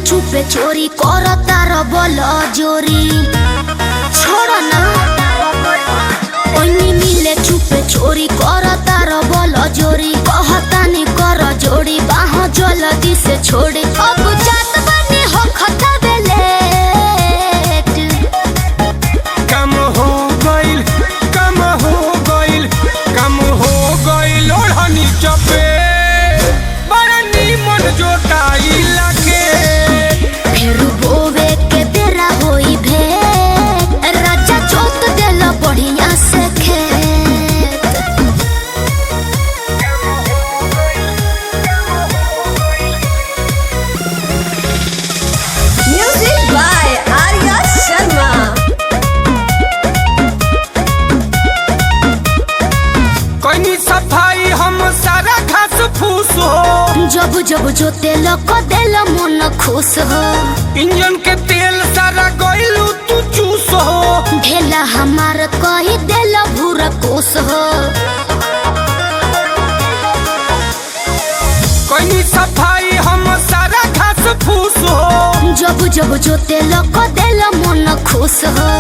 छुपे चोरी कर तार बल जोरी छोड़ ना मिले छुपे चोरी कर तार बल जोरी कहतानी कर जोड़ी बाह जल्दी से छोड़ी अब जात बनी हो खता बेले कम हो गइल ओढ़नी चपे बड़ा नीमन जोटाई लागे फिर बोवे के तेरा होई भे राजा जोत देला बढ़िया से खेत म्यूजिक बाय आर्या शर्मा। कोई सफाई हम सारा घास फूस हो जब जब जोते लको देला मन खुश हो इंजन के तेल सारा गइलू तू चूस हो ढेला हमार कही देला भूरा कोस हो कोई सफाई हम सारा घास फूस हो जब जब जोते लको देला मन खुश हो